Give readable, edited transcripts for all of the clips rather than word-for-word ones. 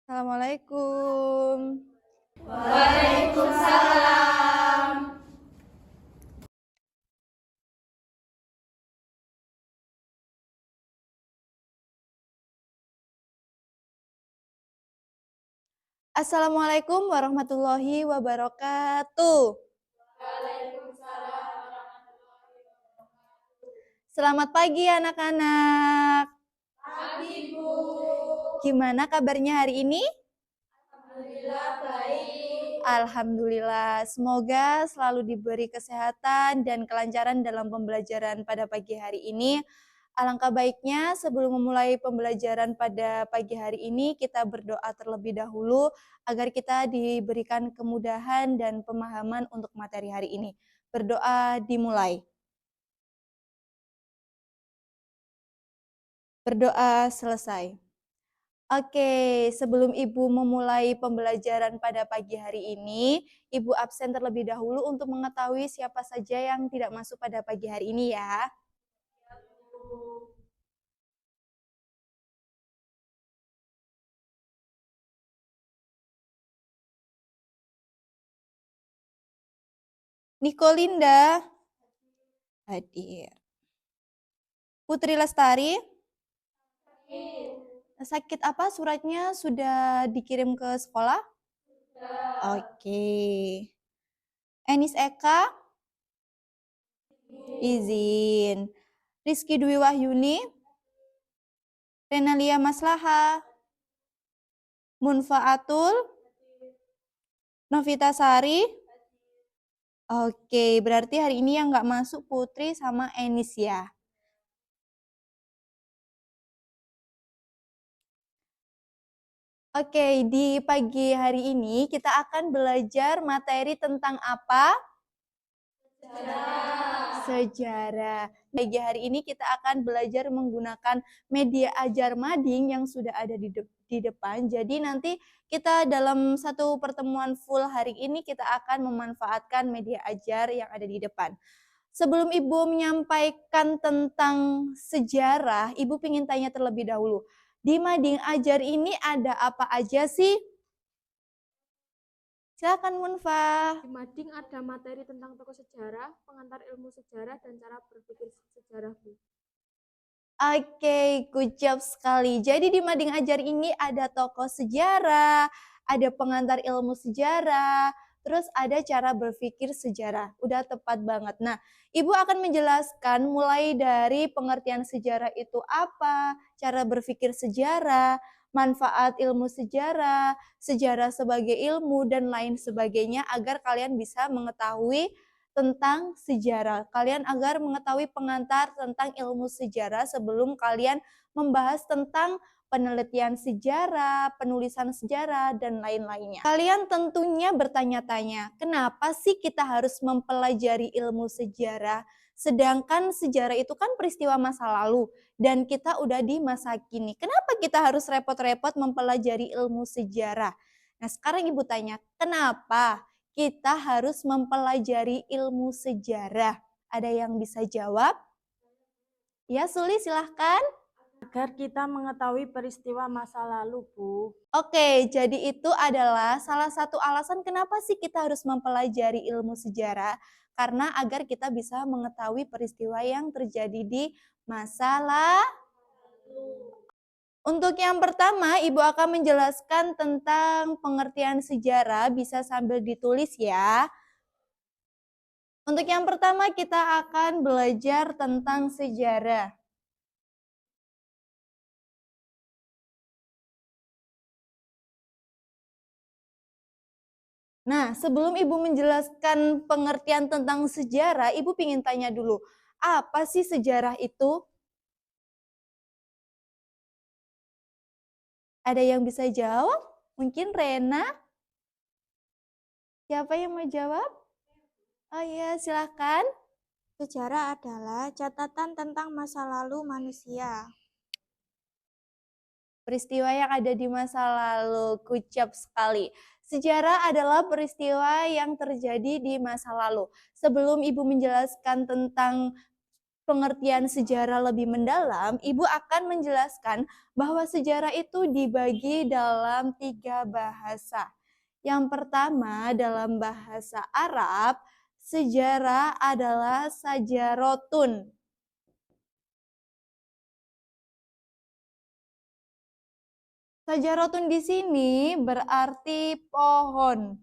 Assalamualaikum. Waalaikumsalam. Assalamualaikum warahmatullahi wabarakatuh. Waalaikumsalam. Selamat pagi anak-anak. Pagi, Bu. Gimana kabarnya hari ini? Alhamdulillah baik. Alhamdulillah, semoga selalu diberi kesehatan dan kelancaran dalam pembelajaran pada pagi hari ini. Alangkah baiknya sebelum memulai pembelajaran pada pagi hari ini, kita berdoa terlebih dahulu agar kita diberikan kemudahan dan pemahaman untuk materi hari ini. Berdoa dimulai. Berdoa selesai. Oke, sebelum Ibu memulai pembelajaran pada pagi hari ini, Ibu absen terlebih dahulu untuk mengetahui siapa saja yang tidak masuk pada pagi hari ini ya. Nikolinda hadir. Putri Lestari, sakit apa suratnya sudah dikirim ke sekolah? Oke. Enis Eka, izin. Rizky Dwi Wahyuni, Renalia Maslaha, Munfaatul, Novita Sari. Oke, berarti hari ini yang nggak masuk Putri sama Enis ya. Oke, di pagi hari ini kita akan belajar materi tentang apa? Sejarah. Pagi hari ini kita akan belajar menggunakan media ajar mading yang sudah ada di depan. Jadi nanti kita dalam satu pertemuan full hari ini kita akan memanfaatkan media ajar yang ada di depan. Sebelum Ibu menyampaikan tentang sejarah, Ibu ingin tanya terlebih dahulu. Di mading ajar ini ada apa aja sih? Silakan Munfa. Di mading ada materi tentang tokoh sejarah, pengantar ilmu sejarah, dan cara berpikir sejarah, Bu. Oke, good job sekali. Jadi di mading ajar ini ada tokoh sejarah, ada pengantar ilmu sejarah, terus ada cara berpikir sejarah. Udah tepat banget. Nah, Ibu akan menjelaskan mulai dari pengertian sejarah itu apa, cara berpikir sejarah, manfaat ilmu sejarah, sejarah sebagai ilmu, dan lain sebagainya agar kalian bisa mengetahui tentang sejarah. Kalian agar mengetahui pengantar tentang ilmu sejarah sebelum kalian membahas tentang penelitian sejarah, penulisan sejarah, dan lain-lainnya. Kalian tentunya bertanya-tanya, kenapa sih kita harus mempelajari ilmu sejarah? Sedangkan sejarah itu kan peristiwa masa lalu dan kita udah di masa kini. Kenapa kita harus repot-repot mempelajari ilmu sejarah? Nah, sekarang Ibu tanya, kenapa kita harus mempelajari ilmu sejarah? Ada yang bisa jawab? Ya, Suli silahkan. Agar kita mengetahui peristiwa masa lalu, Bu. Oke, jadi itu adalah salah satu alasan kenapa sih kita harus mempelajari ilmu sejarah. Karena agar kita bisa mengetahui peristiwa yang terjadi di masa lalu. Untuk yang pertama, Ibu akan menjelaskan tentang pengertian sejarah, bisa sambil ditulis ya. Untuk yang pertama, kita akan belajar tentang sejarah. Nah, sebelum Ibu menjelaskan pengertian tentang sejarah, Ibu ingin tanya dulu, apa sih sejarah itu? Ada yang bisa jawab? Mungkin Rena? Siapa yang mau jawab? Oh iya, silakan. Sejarah adalah catatan tentang masa lalu manusia. Peristiwa yang ada di masa lalu, kucap sekali. Sejarah adalah peristiwa yang terjadi di masa lalu. Sebelum Ibu menjelaskan tentang pengertian sejarah lebih mendalam, Ibu akan menjelaskan bahwa sejarah itu dibagi dalam 3 bahasa. Yang pertama, dalam bahasa Arab, sejarah adalah sajarotun. Sajarotun di sini berarti pohon.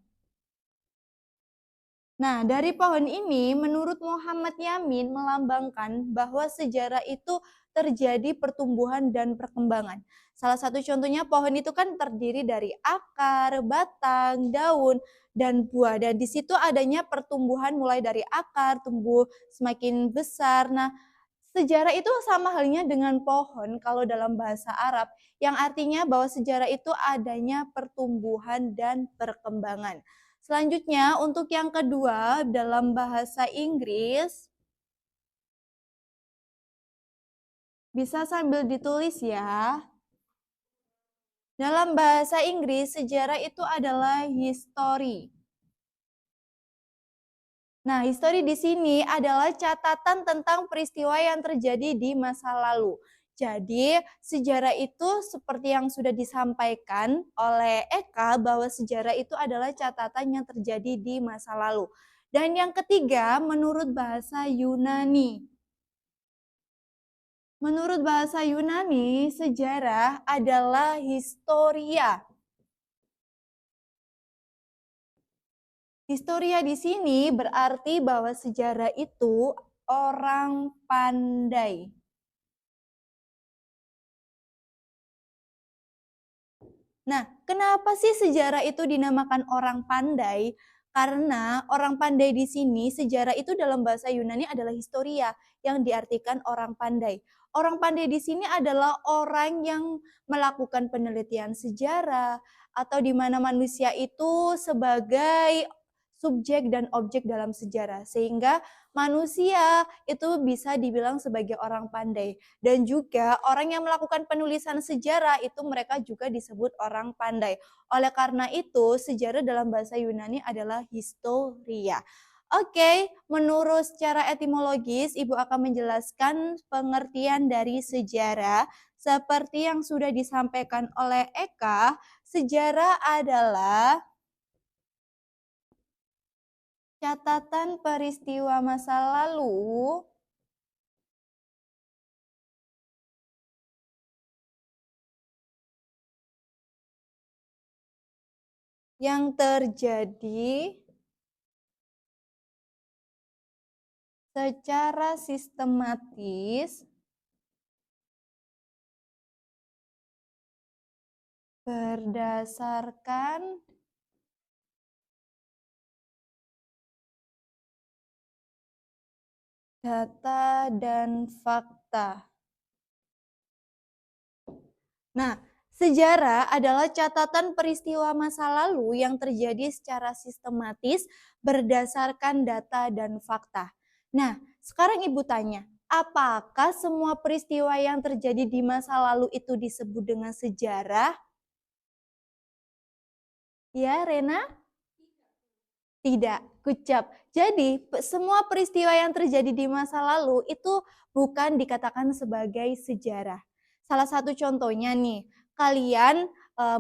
Nah, dari pohon ini menurut Muhammad Yamin melambangkan bahwa sejarah itu terjadi pertumbuhan dan perkembangan. Salah satu contohnya pohon itu kan terdiri dari akar, batang, daun, dan buah. Dan di situ adanya pertumbuhan mulai dari akar, tumbuh semakin besar. Nah, sejarah itu sama halnya dengan pohon kalau dalam bahasa Arab, yang artinya bahwa sejarah itu adanya pertumbuhan dan perkembangan. Selanjutnya, untuk yang kedua, dalam bahasa Inggris, bisa sambil ditulis ya. Dalam bahasa Inggris, sejarah itu adalah history. Nah, history di sini adalah catatan tentang peristiwa yang terjadi di masa lalu. Jadi, sejarah itu seperti yang sudah disampaikan oleh Eka bahwa sejarah itu adalah catatan yang terjadi di masa lalu. Dan yang ketiga, menurut bahasa Yunani. Menurut bahasa Yunani, sejarah adalah historia. Historia di sini berarti bahwa sejarah itu orang pandai. Nah, kenapa sih sejarah itu dinamakan orang pandai? Karena orang pandai di sini, sejarah itu dalam bahasa Yunani adalah historia, yang diartikan orang pandai. Orang pandai di sini adalah orang yang melakukan penelitian sejarah, atau di mana manusia itu sebagai subjek dan objek dalam sejarah. Sehingga manusia itu bisa dibilang sebagai orang pandai. Dan juga orang yang melakukan penulisan sejarah itu mereka juga disebut orang pandai. Oleh karena itu, sejarah dalam bahasa Yunani adalah historia. Oke, menurut secara etimologis, Ibu akan menjelaskan pengertian dari sejarah. Seperti yang sudah disampaikan oleh Eka, sejarah adalah catatan peristiwa masa lalu yang terjadi secara sistematis berdasarkan data dan fakta. Nah, sejarah adalah catatan peristiwa masa lalu yang terjadi secara sistematis berdasarkan data dan fakta. Nah, sekarang Ibu tanya, apakah semua peristiwa yang terjadi di masa lalu itu disebut dengan sejarah? Ya, Rena? Tidak, kucap. Jadi, semua peristiwa yang terjadi di masa lalu itu bukan dikatakan sebagai sejarah. Salah satu contohnya nih, kalian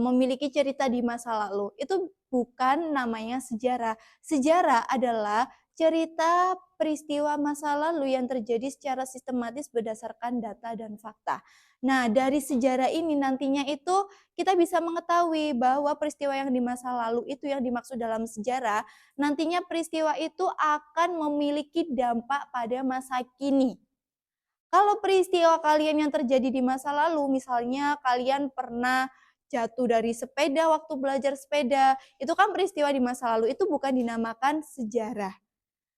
memiliki cerita di masa lalu, itu bukan namanya sejarah. Sejarah adalah cerita peristiwa masa lalu yang terjadi secara sistematis berdasarkan data dan fakta. Nah, dari sejarah ini nantinya itu kita bisa mengetahui bahwa peristiwa yang di masa lalu itu yang dimaksud dalam sejarah, nantinya peristiwa itu akan memiliki dampak pada masa kini. Kalau peristiwa kalian yang terjadi di masa lalu, misalnya kalian pernah jatuh dari sepeda waktu belajar sepeda, itu kan peristiwa di masa lalu, itu bukan dinamakan sejarah.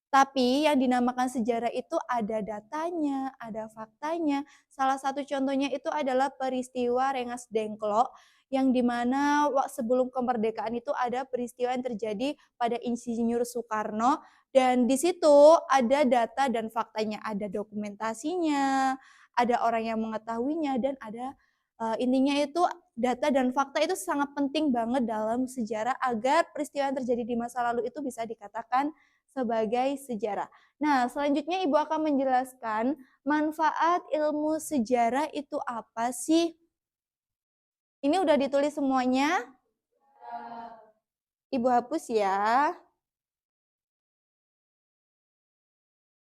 Tapi yang dinamakan sejarah itu ada datanya, ada faktanya. Salah satu contohnya itu adalah peristiwa Rengas Dengklok, yang dimana sebelum kemerdekaan itu ada peristiwa yang terjadi pada Insinyur Soekarno, dan di situ ada data dan faktanya, ada dokumentasinya, ada orang yang mengetahuinya, dan ada intinya itu data dan fakta itu sangat penting banget dalam sejarah agar peristiwa yang terjadi di masa lalu itu bisa dikatakan sebagai sejarah. Nah, selanjutnya Ibu akan menjelaskan manfaat ilmu sejarah itu apa sih? Ini udah ditulis semuanya? Ibu hapus ya.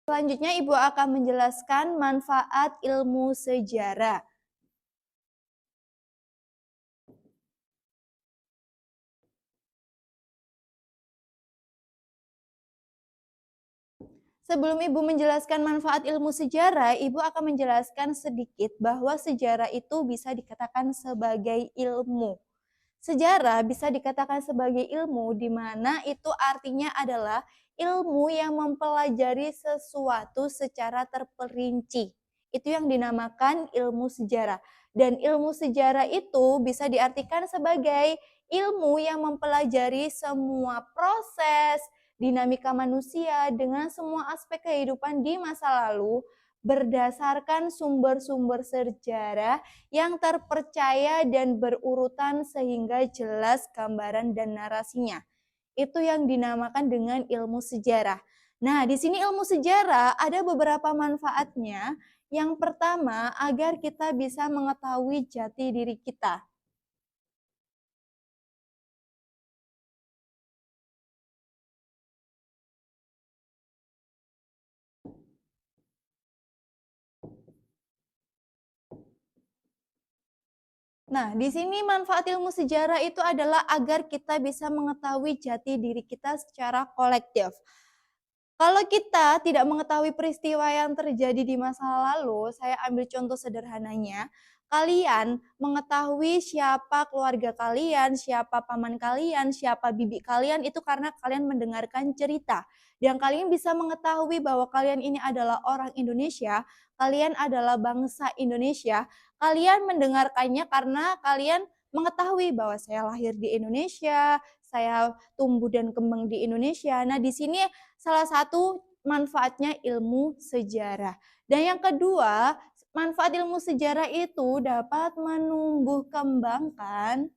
Selanjutnya Ibu akan menjelaskan manfaat ilmu sejarah. Sebelum Ibu menjelaskan manfaat ilmu sejarah, Ibu akan menjelaskan sedikit bahwa sejarah itu bisa dikatakan sebagai ilmu. Sejarah bisa dikatakan sebagai ilmu di mana itu artinya adalah ilmu yang mempelajari sesuatu secara terperinci. Itu yang dinamakan ilmu sejarah. Dan ilmu sejarah itu bisa diartikan sebagai ilmu yang mempelajari semua proses, dinamika manusia dengan semua aspek kehidupan di masa lalu berdasarkan sumber-sumber sejarah yang terpercaya dan berurutan sehingga jelas gambaran dan narasinya. Itu yang dinamakan dengan ilmu sejarah. Nah, di sini ilmu sejarah ada beberapa manfaatnya. Yang pertama, agar kita bisa mengetahui jati diri kita. Nah, di sini manfaat ilmu sejarah itu adalah agar kita bisa mengetahui jati diri kita secara kolektif. Kalau kita tidak mengetahui peristiwa yang terjadi di masa lalu, saya ambil contoh sederhananya, kalian mengetahui siapa keluarga kalian, siapa paman kalian, siapa bibi kalian, itu karena kalian mendengarkan cerita. Dan kalian bisa mengetahui bahwa kalian ini adalah orang Indonesia, kalian adalah bangsa Indonesia, kalian mendengarkannya karena kalian mengetahui bahwa saya lahir di Indonesia, saya tumbuh dan kembang di Indonesia. Nah, di sini salah satu manfaatnya ilmu sejarah. Dan yang kedua, manfaat ilmu sejarah itu dapat menumbuh kembangkan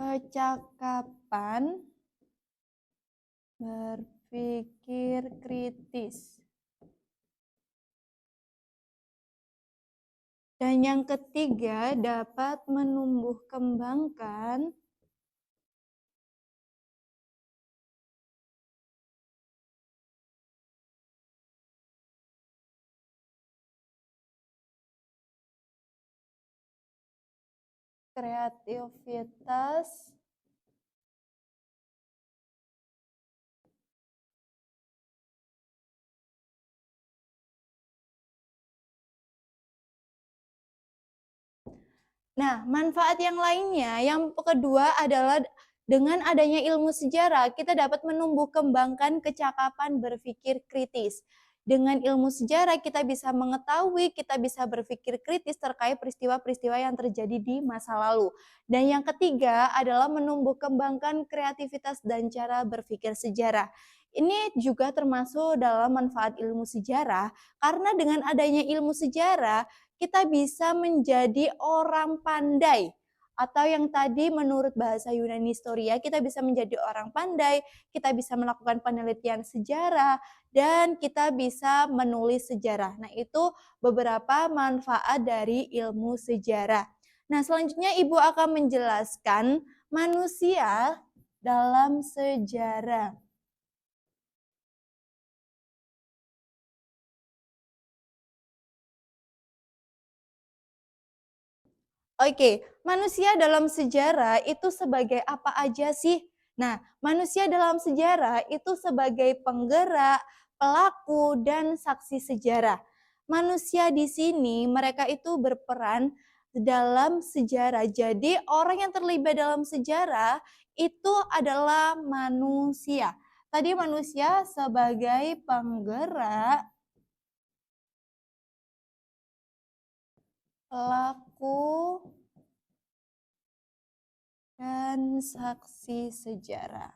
kecakapan berpikir kritis. Dan yang ketiga, dapat menumbuh kembangkan kreativitas Nah, manfaat yang lainnya, yang kedua adalah dengan adanya ilmu sejarah, kita dapat menumbuh kembangkan kecakapan berpikir kritis. Dengan ilmu sejarah, kita bisa mengetahui, kita bisa berpikir kritis terkait peristiwa-peristiwa yang terjadi di masa lalu. Dan yang ketiga adalah menumbuh kembangkan kreativitas dan cara berpikir sejarah. Ini juga termasuk dalam manfaat ilmu sejarah, karena dengan adanya ilmu sejarah, kita bisa menjadi orang pandai. Atau yang tadi menurut bahasa Yunani Historia, kita bisa menjadi orang pandai, kita bisa melakukan penelitian sejarah, dan kita bisa menulis sejarah. Nah, itu beberapa manfaat dari ilmu sejarah. Nah, selanjutnya Ibu akan menjelaskan manusia dalam sejarah. Oke, manusia dalam sejarah itu sebagai apa aja sih? Nah, manusia dalam sejarah itu sebagai penggerak, pelaku, dan saksi sejarah. Manusia di sini mereka itu berperan dalam sejarah. Jadi orang yang terlibat dalam sejarah itu adalah manusia. Tadi manusia sebagai penggerak, pelaku, dan saksi sejarah.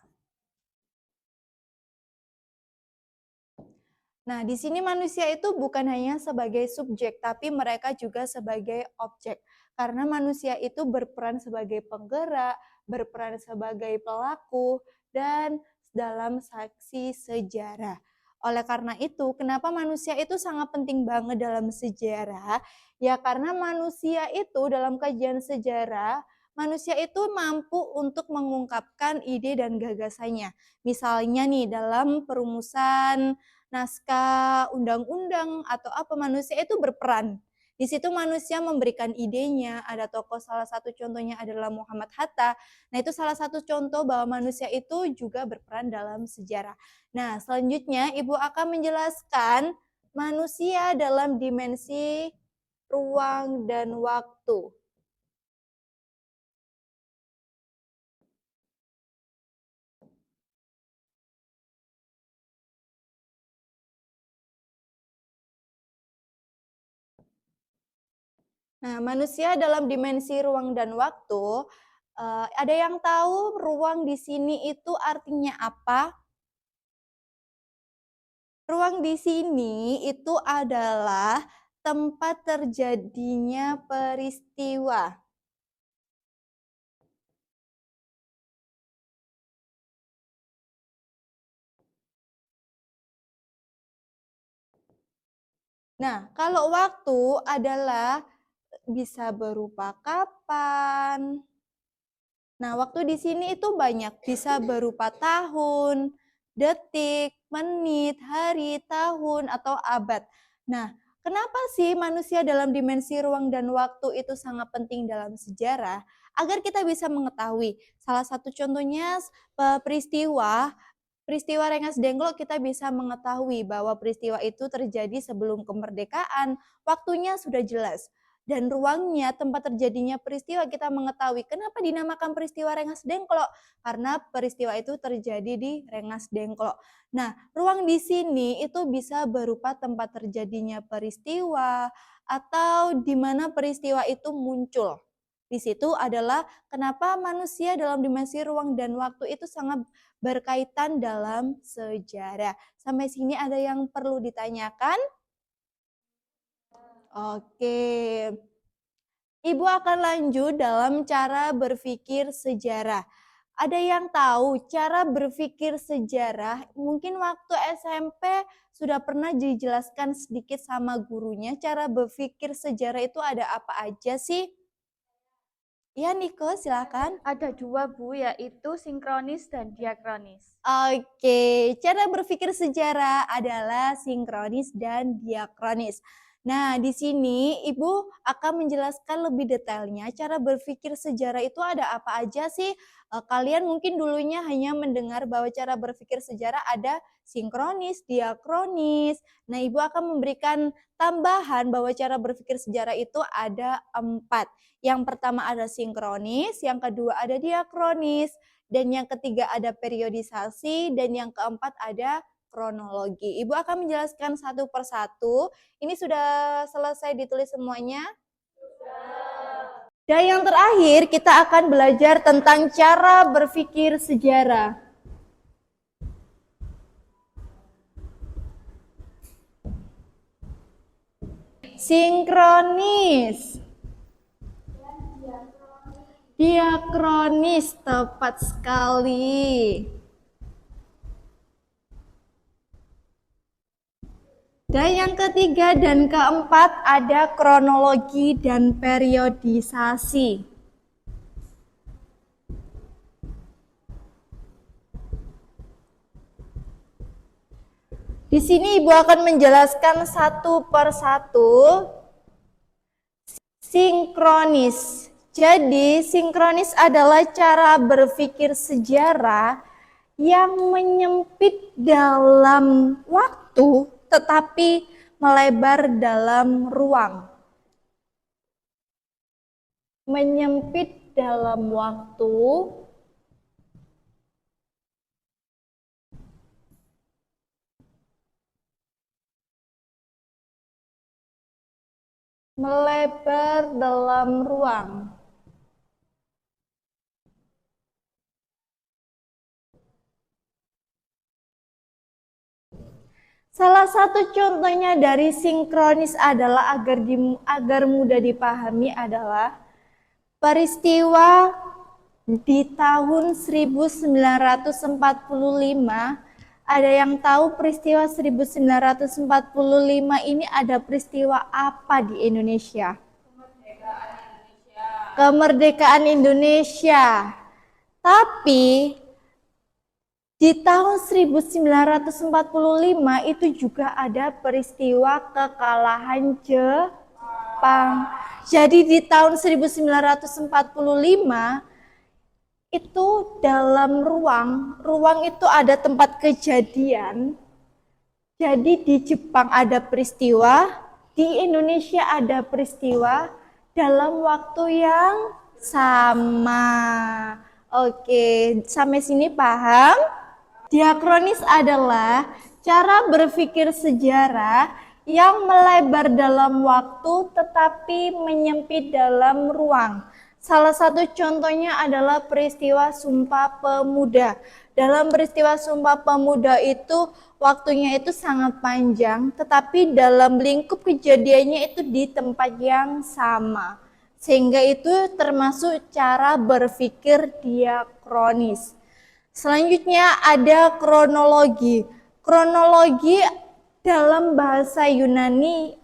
Nah, di sini manusia itu bukan hanya sebagai subjek, tapi mereka juga sebagai objek. Karena manusia itu berperan sebagai penggerak, berperan sebagai pelaku, dan dalam saksi sejarah. Oleh karena itu, kenapa manusia itu sangat penting banget dalam sejarah? Ya karena manusia itu dalam kajian sejarah, manusia itu mampu untuk mengungkapkan ide dan gagasannya. Misalnya nih dalam perumusan naskah undang-undang atau apa, manusia itu berperan. Di situ manusia memberikan idenya, ada tokoh salah satu contohnya adalah Muhammad Hatta. Nah, itu salah satu contoh bahwa manusia itu juga berperan dalam sejarah. Nah, selanjutnya Ibu akan menjelaskan manusia dalam dimensi ruang dan waktu. Nah, manusia dalam dimensi ruang dan waktu, ada yang tahu ruang di sini itu artinya apa? Ruang di sini itu adalah tempat terjadinya peristiwa. Nah, kalau waktu adalah bisa berupa kapan. Nah, waktu di sini itu banyak, bisa berupa tahun, detik, menit, hari, tahun, atau abad. Nah, kenapa sih manusia dalam dimensi ruang dan waktu itu sangat penting dalam sejarah? Agar kita bisa mengetahui. Salah satu contohnya peristiwa Rengas Dengklok, kita bisa mengetahui bahwa peristiwa itu terjadi sebelum kemerdekaan, waktunya sudah jelas. Dan ruangnya, tempat terjadinya peristiwa, kita mengetahui kenapa dinamakan peristiwa Rengas Dengklok, karena peristiwa itu terjadi di Rengas Dengklok. Nah, ruang di sini itu bisa berupa tempat terjadinya peristiwa atau di mana peristiwa itu muncul. Di situ adalah kenapa manusia dalam dimensi ruang dan waktu itu sangat berkaitan dalam sejarah. Sampai sini ada yang perlu ditanyakan? Oke. Ibu akan lanjut dalam cara berpikir sejarah. Ada yang tahu cara berpikir sejarah? Mungkin waktu SMP sudah pernah dijelaskan sedikit sama gurunya, cara berpikir sejarah itu ada apa aja sih? Ya, Niko, silakan. Ada dua, Bu, yaitu sinkronis dan diakronis. Oke, cara berpikir sejarah adalah sinkronis dan diakronis. Nah, di sini Ibu akan menjelaskan lebih detailnya cara berpikir sejarah itu ada apa aja sih? Kalian mungkin dulunya hanya mendengar bahwa cara berpikir sejarah ada sinkronis, diakronis. Nah, Ibu akan memberikan tambahan bahwa cara berpikir sejarah itu ada 4. Yang pertama ada sinkronis, yang kedua ada diakronis, dan yang ketiga ada periodisasi, dan yang keempat ada kronologi. Ibu akan menjelaskan satu persatu. Ini sudah selesai ditulis semuanya? Dan yang terakhir kita akan belajar tentang cara berpikir sejarah. Sinkronis. Diakronis, tepat sekali. Dan yang ketiga dan keempat ada kronologi dan periodisasi. Di sini Ibu akan menjelaskan satu persatu. Sinkronis. Jadi, sinkronis adalah cara berpikir sejarah yang menyempit dalam waktu tetapi melebar dalam ruang. Menyempit dalam waktu melebar dalam ruang. Salah satu contohnya dari sinkronis adalah agar mudah dipahami adalah peristiwa di tahun 1945. Ada yang tahu peristiwa 1945 ini ada peristiwa apa di Indonesia? Kemerdekaan Indonesia. Tapi di tahun 1945 itu juga ada peristiwa kekalahan Jepang. Jadi di tahun 1945 itu dalam ruang itu ada tempat kejadian. Jadi di Jepang ada peristiwa, di Indonesia ada peristiwa dalam waktu yang sama. Oke, sampai sini paham? Diakronis adalah cara berpikir sejarah yang melebar dalam waktu tetapi menyempit dalam ruang. Salah satu contohnya adalah peristiwa Sumpah Pemuda. Dalam peristiwa Sumpah Pemuda itu waktunya itu sangat panjang, tetapi dalam lingkup kejadiannya itu di tempat yang sama. Sehingga itu termasuk cara berpikir diakronis. Selanjutnya ada kronologi. Kronologi dalam bahasa Yunani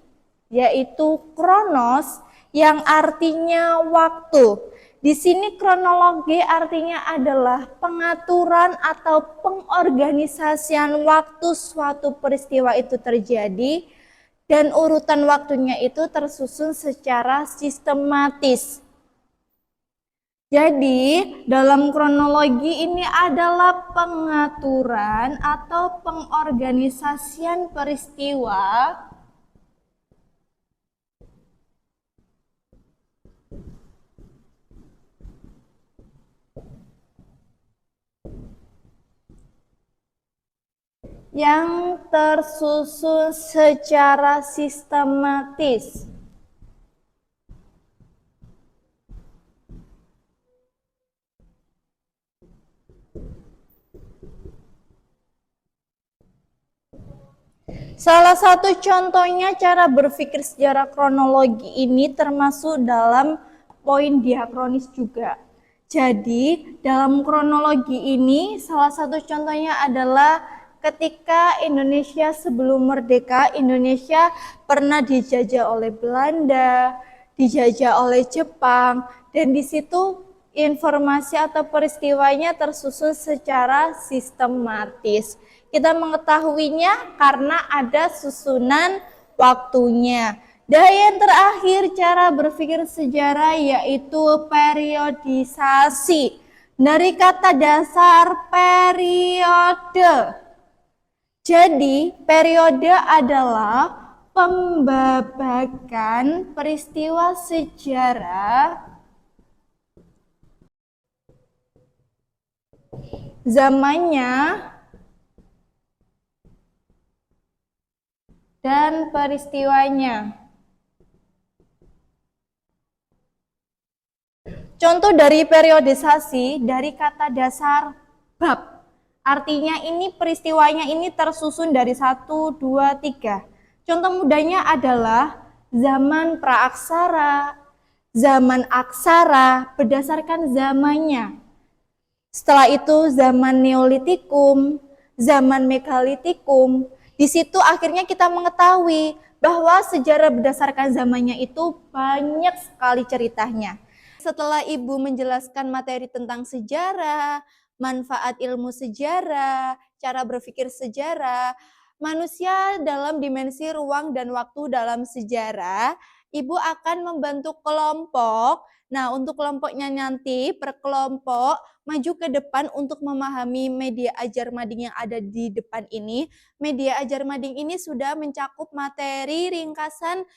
yaitu kronos yang artinya waktu. Di sini kronologi artinya adalah pengaturan atau pengorganisasian waktu suatu peristiwa itu terjadi dan urutan waktunya itu tersusun secara sistematis. Jadi, dalam kronologi ini adalah pengaturan atau pengorganisasian peristiwa yang tersusun secara sistematis. Salah satu contohnya cara berpikir sejarah kronologi ini termasuk dalam poin diakronis juga. Jadi dalam kronologi ini salah satu contohnya adalah ketika Indonesia sebelum merdeka, Indonesia pernah dijajah oleh Belanda, dijajah oleh Jepang, dan di situ informasi atau peristiwanya tersusun secara sistematis. Kita mengetahuinya karena ada susunan waktunya. Dan yang terakhir cara berpikir sejarah yaitu periodisasi. Dari kata dasar periode. Jadi periode adalah pembabakan peristiwa sejarah zamannya dan peristiwanya. Contoh dari periodisasi dari kata dasar bab. Artinya ini peristiwanya ini tersusun dari 1, 2, 3. Contoh mudahnya adalah zaman praaksara, zaman aksara berdasarkan zamannya. Setelah itu zaman neolitikum, zaman megalitikum. Di situ akhirnya kita mengetahui bahwa sejarah berdasarkan zamannya itu banyak sekali ceritanya. Setelah Ibu menjelaskan materi tentang sejarah, manfaat ilmu sejarah, cara berpikir sejarah, manusia dalam dimensi ruang dan waktu dalam sejarah, Ibu akan membentuk kelompok. Nah, untuk kelompoknya nanti per kelompok maju ke depan untuk memahami media ajar mading yang ada di depan ini. Media ajar mading ini sudah mencakup materi ringkasan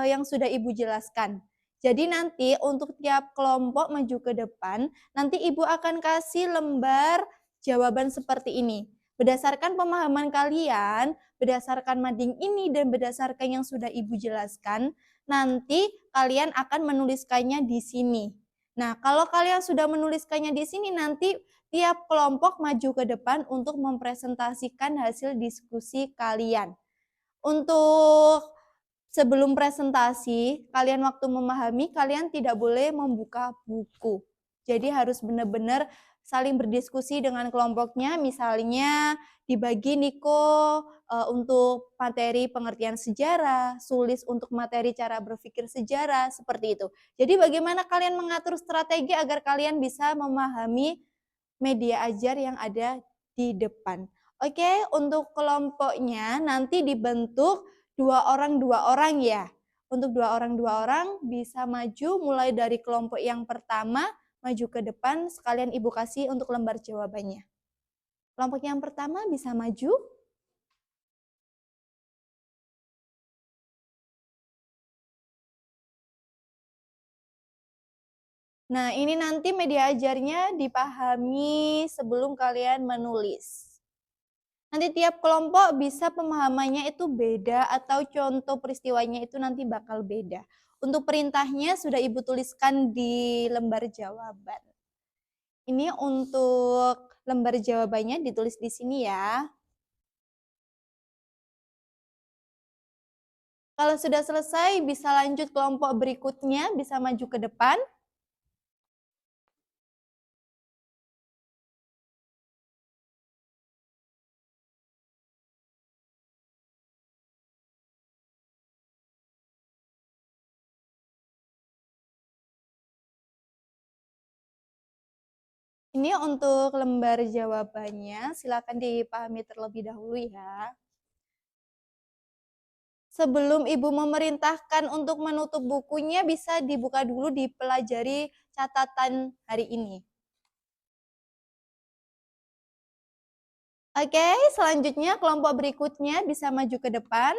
yang sudah Ibu jelaskan. Jadi nanti untuk tiap kelompok maju ke depan, nanti Ibu akan kasih lembar jawaban seperti ini. Berdasarkan pemahaman kalian, berdasarkan mading ini dan berdasarkan yang sudah Ibu jelaskan, nanti kalian akan menuliskannya di sini. Nah, kalau kalian sudah menuliskannya di sini, nanti tiap kelompok maju ke depan untuk mempresentasikan hasil diskusi kalian. Untuk sebelum presentasi, kalian waktu memahami, kalian tidak boleh membuka buku. Jadi harus benar-benar saling berdiskusi dengan kelompoknya, misalnya dibagi Niko untuk materi pengertian sejarah, Sulis untuk materi cara berpikir sejarah, seperti itu. Jadi bagaimana kalian mengatur strategi agar kalian bisa memahami media ajar yang ada di depan. Oke, untuk kelompoknya nanti dibentuk 2 orang ya. Untuk 2 orang bisa maju mulai dari kelompok yang pertama maju ke depan, sekalian Ibu kasih untuk lembar jawabannya. Kelompok yang pertama bisa maju. Nah, ini nanti media ajarnya dipahami sebelum kalian menulis. Nanti tiap kelompok bisa pemahamannya itu beda atau contoh peristiwanya itu nanti bakal beda. Untuk perintahnya sudah Ibu tuliskan di lembar jawaban. Ini untuk lembar jawabannya ditulis di sini ya. Kalau sudah selesai bisa lanjut kelompok berikutnya, bisa maju ke depan. Ini untuk lembar jawabannya, silakan dipahami terlebih dahulu ya. Sebelum Ibu memerintahkan untuk menutup bukunya, bisa dibuka dulu dipelajari catatan hari ini. Oke, selanjutnya kelompok berikutnya bisa maju ke depan.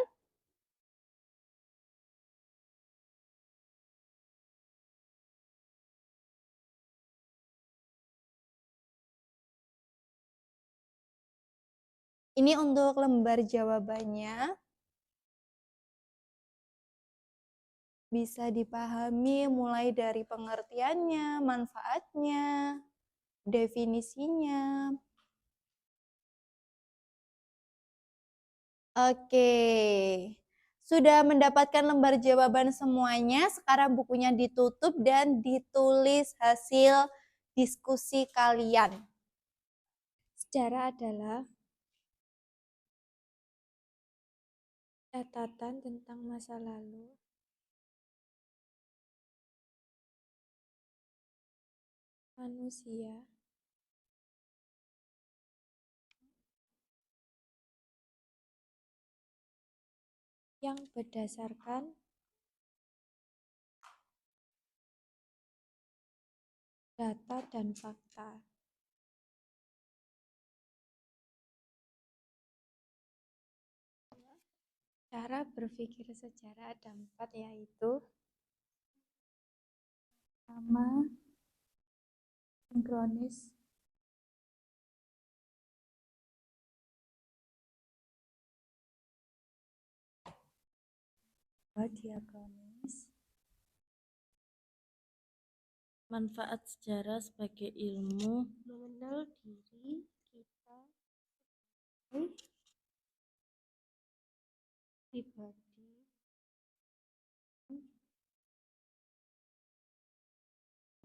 Ini untuk lembar jawabannya. Bisa dipahami mulai dari pengertiannya, manfaatnya, definisinya. Oke, sudah mendapatkan lembar jawaban semuanya, sekarang bukunya ditutup dan ditulis hasil diskusi kalian. Sejarah adalah catatan tentang masa lalu, manusia, yang berdasarkan data dan fakta. Cara berpikir sejarah ada 4, yaitu pertama, sinkronis, kedua, diakronis, Manfaat sejarah sebagai ilmu mengenal diri kita sebagai pribadi,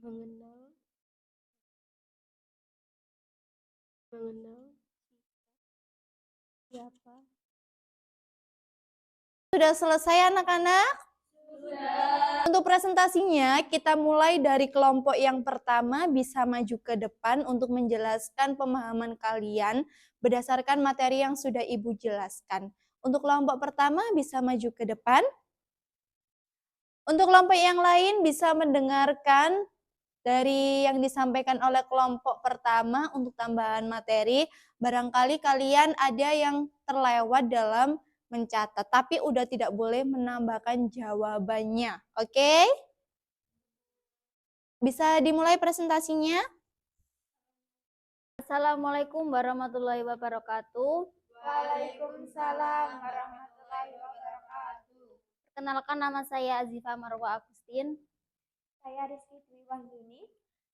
mengenal siapa. Sudah selesai anak-anak? Sudah. Untuk presentasinya, kita mulai dari kelompok yang pertama bisa maju ke depan untuk menjelaskan pemahaman kalian berdasarkan materi yang sudah Ibu jelaskan. Untuk kelompok pertama bisa maju ke depan. Untuk kelompok yang lain bisa mendengarkan dari yang disampaikan oleh kelompok pertama untuk tambahan materi. Barangkali kalian ada yang terlewat dalam mencatat, tapi udah tidak boleh menambahkan jawabannya. Oke? Bisa dimulai presentasinya? Assalamualaikum warahmatullahi wabarakatuh. Waalaikumsalam warahmatullahi wabarakatuh. Perkenalkan, nama saya Azifa Marwa Agustin. Saya Rizky Dwi Wahyuni.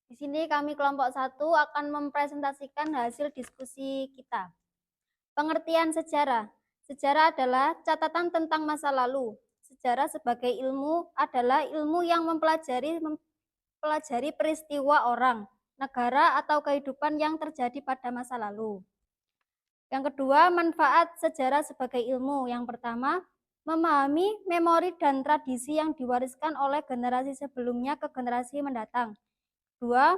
Di sini kami kelompok 1 akan mempresentasikan hasil diskusi kita. Pengertian sejarah. Sejarah adalah catatan tentang masa lalu. Sejarah sebagai ilmu adalah ilmu yang mempelajari peristiwa orang, negara, atau kehidupan yang terjadi pada masa lalu. Yang kedua, manfaat sejarah sebagai ilmu. Yang pertama, memahami memori dan tradisi yang diwariskan oleh generasi sebelumnya ke generasi mendatang. Dua,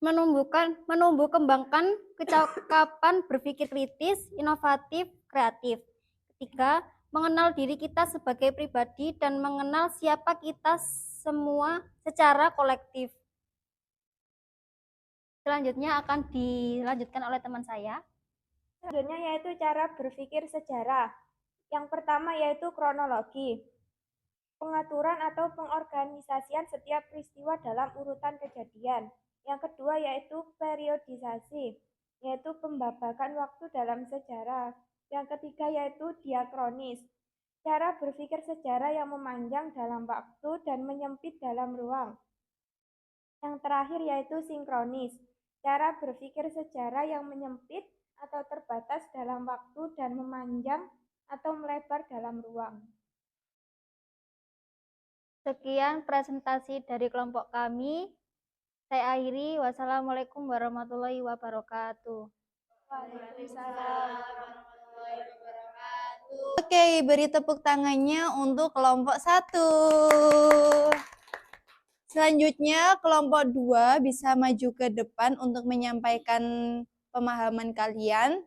menumbuh kembangkan kecakapan berpikir kritis, inovatif, kreatif. Ketiga, mengenal diri kita sebagai pribadi dan mengenal siapa kita semua secara kolektif. Selanjutnya akan dilanjutkan oleh teman saya. Selanjutnya yaitu cara berpikir sejarah. Yang pertama yaitu kronologi. Pengaturan atau pengorganisasian setiap peristiwa dalam urutan kejadian. Yang kedua yaitu periodisasi, yaitu pembabakan waktu dalam sejarah. Yang ketiga yaitu diakronis, cara berpikir sejarah yang memanjang dalam waktu dan menyempit dalam ruang. Yang terakhir yaitu sinkronis, cara berpikir sejarah yang menyempit atau terbatas dalam waktu dan memanjang atau melebar dalam ruang. Sekian presentasi dari kelompok kami. Saya akhiri. Wassalamualaikum warahmatullahi wabarakatuh. Oke, beri tepuk tangannya untuk kelompok 1. Selanjutnya, kelompok 2 bisa maju ke depan untuk menyampaikan pemahaman kalian.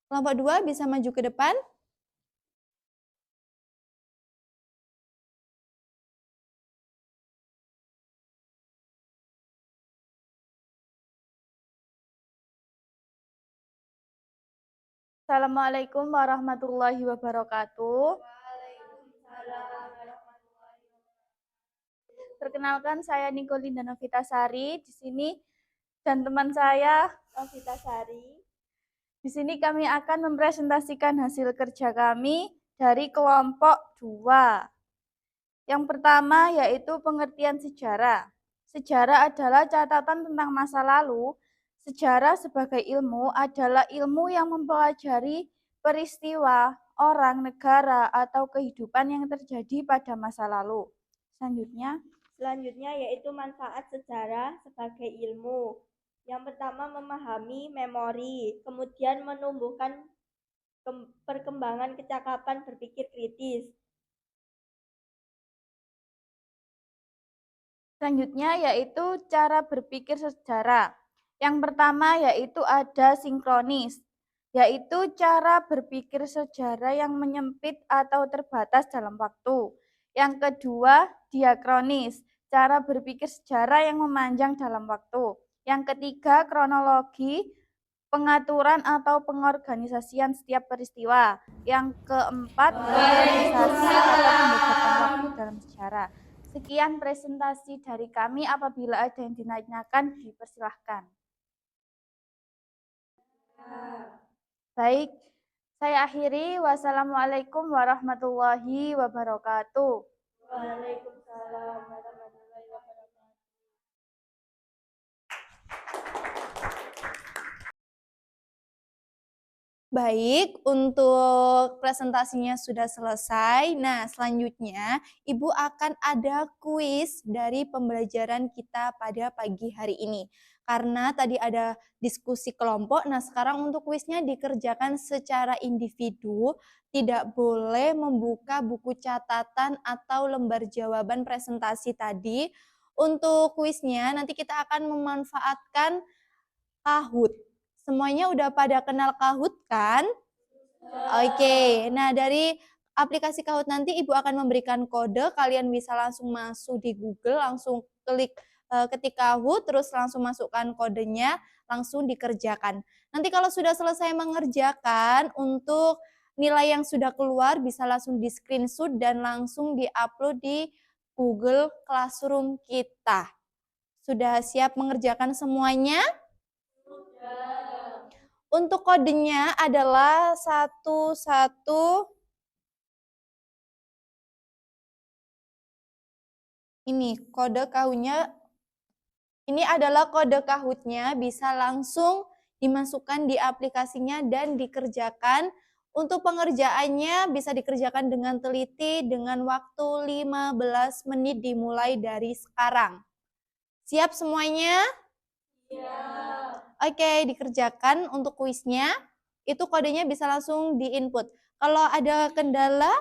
Kelompok 2 bisa maju ke depan. Assalamualaikum warahmatullahi wabarakatuh. Perkenalkan, saya Nikolina Novitasari di sini dan teman saya Novitasari. Di sini kami akan mempresentasikan hasil kerja kami dari kelompok 2. Yang pertama yaitu pengertian sejarah. Sejarah adalah catatan tentang masa lalu. Sejarah sebagai ilmu adalah ilmu yang mempelajari peristiwa, orang, negara, atau kehidupan yang terjadi pada masa lalu. Selanjutnya yaitu manfaat sejarah sebagai ilmu. Yang pertama memahami memori, kemudian menumbuhkan perkembangan kecakapan berpikir kritis. Selanjutnya yaitu cara berpikir sejarah. Yang pertama yaitu ada sinkronis, yaitu cara berpikir sejarah yang menyempit atau terbatas dalam waktu. Yang kedua, diakronis, cara berpikir sejarah yang memanjang dalam waktu. Yang ketiga, kronologi, pengaturan atau pengorganisasian setiap peristiwa. Yang keempat, organisasi atau pembagian waktu dalam sejarah. Sekian presentasi dari kami. Apabila ada yang ditanyakan, dipersilahkan. Baik, saya akhiri. Wassalamualaikum warahmatullahi wabarakatuh. Waalaikumsalam warahmatullahi wabarakatuh. Baik, untuk presentasinya sudah selesai. Nah, selanjutnya Ibu akan ada kuis dari pembelajaran kita pada pagi hari ini. Karena tadi ada diskusi kelompok, nah sekarang untuk kuisnya dikerjakan secara individu, tidak boleh membuka buku catatan atau lembar jawaban presentasi tadi. Untuk kuisnya nanti kita akan memanfaatkan Kahoot. Semuanya udah pada kenal Kahoot kan? Oke, nah dari aplikasi Kahoot nanti Ibu akan memberikan kode, kalian bisa langsung masuk di Google, langsung klik ketik Kahoot, terus langsung masukkan kodenya, langsung dikerjakan. Nanti kalau sudah selesai mengerjakan, untuk nilai yang sudah keluar bisa langsung di screenshot dan langsung di-upload di Google Classroom kita. Sudah siap mengerjakan semuanya? Untuk kodenya adalah 11 ini kode Kahootnya Ini adalah kode Kahoot-nya, bisa langsung dimasukkan di aplikasinya dan dikerjakan. Untuk pengerjaannya bisa dikerjakan dengan teliti dengan waktu 15 menit dimulai dari sekarang. Siap semuanya? Oke, dikerjakan untuk kuisnya. Itu kodenya bisa langsung di-input. Kalau ada kendala,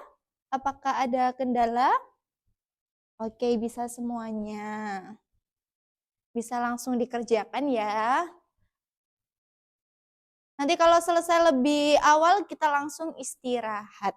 apakah ada kendala? Oke, bisa semuanya. Bisa langsung dikerjakan ya. Nanti kalau selesai lebih awal, kita langsung istirahat.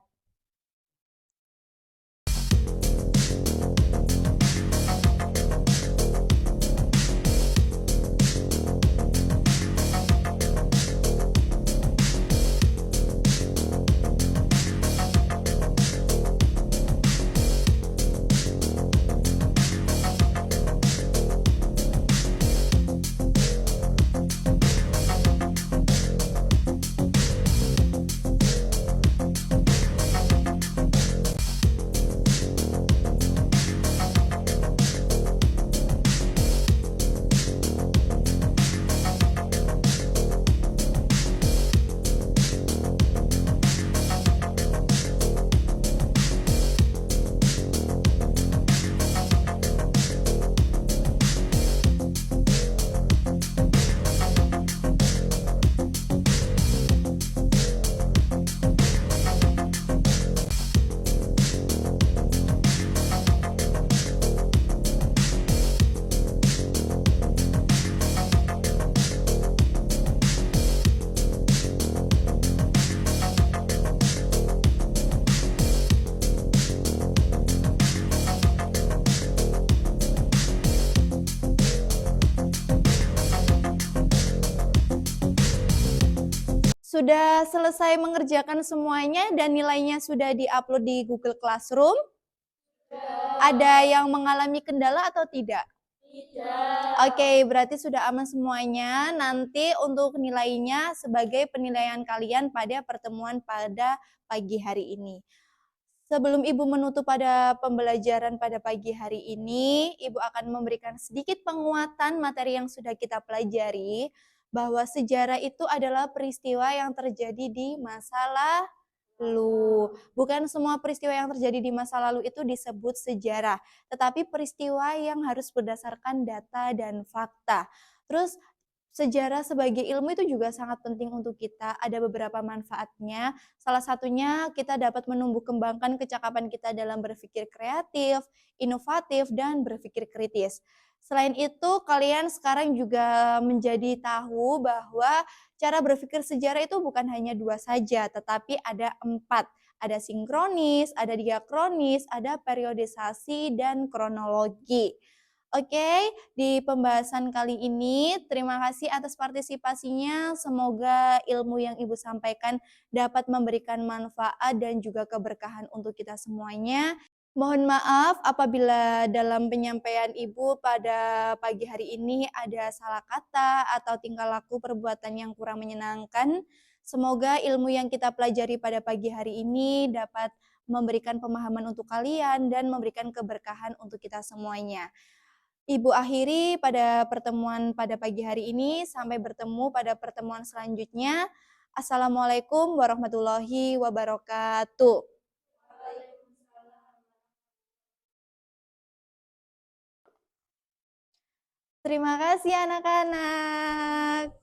Sudah selesai mengerjakan semuanya dan nilainya sudah di-upload di Google Classroom? Ada yang mengalami kendala atau tidak? Tidak. Oke, berarti sudah aman semuanya. Nanti untuk nilainya sebagai penilaian kalian pada pertemuan pada pagi hari ini. Sebelum Ibu menutup pada pembelajaran pada pagi hari ini, Ibu akan memberikan sedikit penguatan materi yang sudah kita pelajari, bahwa sejarah itu adalah peristiwa yang terjadi di masa lalu. Bukan semua peristiwa yang terjadi di masa lalu itu disebut sejarah, tetapi peristiwa yang harus berdasarkan data dan fakta. Terus sejarah sebagai ilmu itu juga sangat penting untuk kita, ada beberapa manfaatnya. Salah satunya kita dapat menumbuh kembangkan kecakapan kita dalam berpikir kreatif, inovatif, dan berpikir kritis. Selain itu, kalian sekarang juga menjadi tahu bahwa cara berpikir sejarah itu bukan hanya 2 saja, tetapi ada 4. Ada sinkronis, ada diakronis, ada periodisasi, dan kronologi. Oke, di pembahasan kali ini terima kasih atas partisipasinya. Semoga ilmu yang Ibu sampaikan dapat memberikan manfaat dan juga keberkahan untuk kita semuanya. Mohon maaf apabila dalam penyampaian Ibu pada pagi hari ini ada salah kata atau tingkah laku perbuatan yang kurang menyenangkan. Semoga ilmu yang kita pelajari pada pagi hari ini dapat memberikan pemahaman untuk kalian dan memberikan keberkahan untuk kita semuanya. Ibu akhiri pada pertemuan pada pagi hari ini. Sampai bertemu pada pertemuan selanjutnya. Assalamualaikum warahmatullahi wabarakatuh. Terima kasih anak-anak.